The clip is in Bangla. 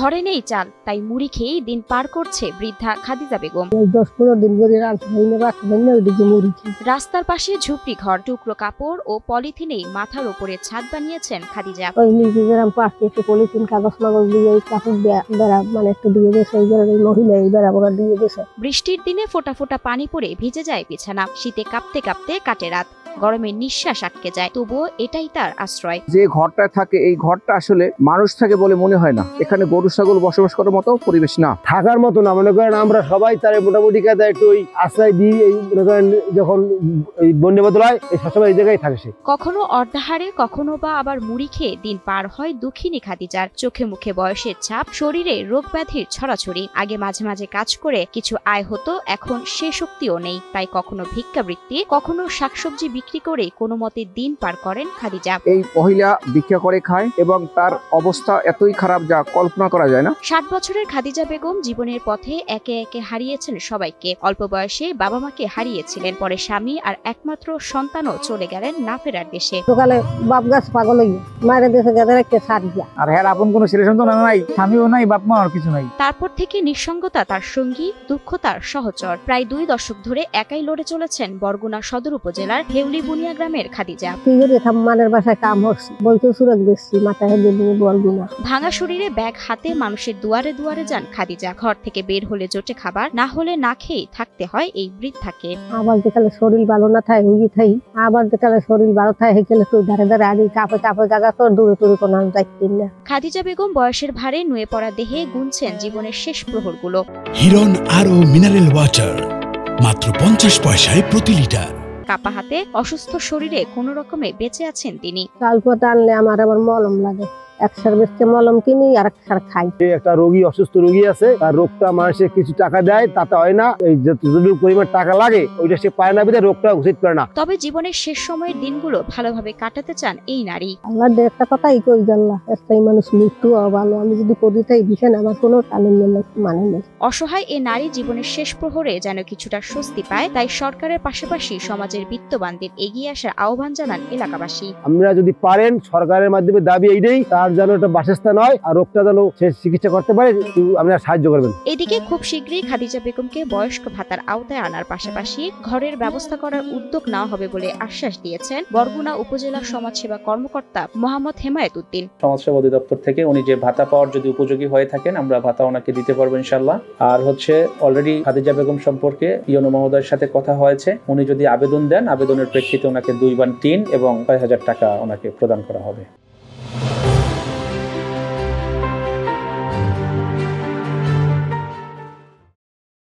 ঘরে নেই চাল, তাই মুড়ি খেয়েই দিন পার করছে বৃদ্ধা খাদিজা বেগম। 10-15 দিন ধরে রাস্তার পাশে ঝুপড়ি ঘর, টুকরো কাপড় ও পলিথিনেই মাথার উপরে ছাদ বানিয়েছেন খাদিজা। ওই নিজেদের পাশে একটু পলিথিন কাগজ মাগজ দিয়ে ওই কাপড় বেড়া মানে একটু দিয়ে দিয়েছে, এই মহিলা এই বেড়া বোড়া দিয়ে দিয়েছে। বৃষ্টির দিনে ফোঁটা ফোঁটা পানি পড়ে ভিজে যায় বিছানা, শীতে কাঁপতে কাঁপতে কাটে রাত, গরমে নিঃশ্বাস আটকে যায়, তবুও এটাই তার আশ্রয়। যে ঘরটা থাকে এই ঘরটা আসলে মানুষ থাকে বলে মনে হয় না। এখানে গরু ছাগল বসবাস করার মতো পরিবেশ না, থাকার মতো না। মনে করেন আমরা সবাই তার মোটামুটি কায়দায় একটু ওই আশ্রয় দিই। এই মনে করেন যখন এই বন্যা বদল হয় এই সবসময় এই জায়গায় থাকে সে। কখনো অর্ধাহারে, কখনো বা আবার মুড়ি খেয়ে দিন পার হয় দুঃখিনী খাদিজার। চোখে মুখে বয়সের ছাপ, শরীরে রোগ ব্যাধির ছড়াছড়ি। আগে মাঝে মাঝে কাজ করে কিছু আয় হতো, এখন সে শক্তিও নেই। তাই কখনো ভিক্ষাবৃত্তি, কখনো শাকসবজি বিক্রি করে কোনো মতে দিন পার করেন খাদিজা। এই মহিলা ভিক্ষা করে খায় এবং তার অবস্থা এতই খারাপ যা কল্পনা করা যায় না। 60 বছরের খাদিজা বেগম জীবনের পথে একে একে হারিয়েছেন সবাইকে। অল্প বয়সে বাবা মাকে হারিয়েছিলেন, পরে স্বামী আর একমাত্র সন্তানও চলে গেলেন না ফেরার দেশে। সকালে বাপ গাছ পাগল হইয়া মায়ের দেশে গেছে একটা ছাড় দিয়া। আর হ্যাঁ, আপন কোনো ছেলে সন্তান নাই, স্বামীও নাই, বাপ মা আর কিছু নাই। তারপর থেকে নিঃসঙ্গতা তার সঙ্গী, দুঃখ তার সহচর। প্রায় 2 দশক ধরে একাই লড়ে চলেছেন বরগুনা সদর উপজেলার হেউলি বুনিয়া গ্রামের খাদিজা। মানের বাসায় কাম হচ্ছে, বইতে সুরত বেশি মাথায় দিয়ে বলগুনা। ভাঙা শরীরে ব্যাগ হাতে মানুষের দুয়ারে দুয়ারে যান খাদিজা। ঘর থেকে বের হলে জোটে খাবার, না হলে না খেয়ে থাকতে হয় এই বৃদ্ধাকে। আবার যেকালে শরীর ভালো না থাকে হুই থাই, আবার যেকালে শরীর ভালো থাকে হেকেলে তুই ধারে ধারে আগে কাপে কাপে জায়গা তোর দূরে দূরে কোনো যাইতে না। খাদিজা বেগম বয়সের ভারে নুয়ে পড়া দেহে গুনছেন জীবনের শেষ প্রহরগুলো। হিরন আরো মিনারেল ওয়াটার মাত্র 50 পয়সায় প্রতি লিটার। কাপা হাতে, অসুস্থ শরীরে কোনো রকমে বেঁচে আছেন তিনি। চাল পথে আনলে আমার আবার মলম লাগে, এক সার বেচতে মলম কিনি আর এক সার খাই। একটা রোগী, অসুস্থ রোগী আছে, তার রোগটা মানুষের কিছু টাকা দেয় তাতে হয় না। এই যতটুকু পরিমাণ টাকা লাগে ওইটা সে পায় না, বিধায় রোগটা উচিত করে না। তবে জীবনের শেষ সময়ের দিনগুলো ভালোভাবে কাটাতে চান এই নারী। আল্লাহ একটা কথাই কই জানলা, একটাই মানুষ মৃত্যু ভালো। আমি যদি পদিতাই দিছেন আমার কোনো কানুন মানে নেই। অসহায় এ নারী জীবনের শেষ প্রহরে যেন কিছুটা স্বস্তি পায়, তাই সরকারের পাশাপাশি সমাজের বিত্তবানদের এগিয়ে আসার আহ্বান জানান এলাকাবাসী। আমরা যদি পারেন সরকারের মাধ্যমে দাবি এইটাই, তার যেন একটা বাসস্থান হয় আর রোগটা যেন সে চিকিৎসা করতে পারে, আমরা সাহায্য করবেন। এদিকে খুব শীঘ্রই খাদিজা বেগমকে বয়স্ক ভাতার আওতায় আনার পাশাপাশি ঘরের ব্যবস্থা করার উদ্যোগ নেওয়া হবে বলে আশ্বাস দিয়েছেন বরগুনা উপজেলা সমাজসেবা কর্মকর্তা মোহাম্মদ হেমায়েত উদ্দিন। সমাজসেবা অধিদপ্তর থেকে উনি যে ভাতা পাওয়ার যদি উপযোগী হয়ে থাকেন, আমরা ভাতা ওনাকে দিতে পারবো ইনশাল্লাহ। আর অলরেডি খাদিজা বেগম সম্পর্কে ইউনো মহোদয়ের সাথে কথা হয়েছে। উনি যদি আবেদন দেন, আবেদনের প্রেক্ষিতে ওনাকে 2 বান 3 এবং 6,000 টাকা ওনাকে প্রদান করা হবে।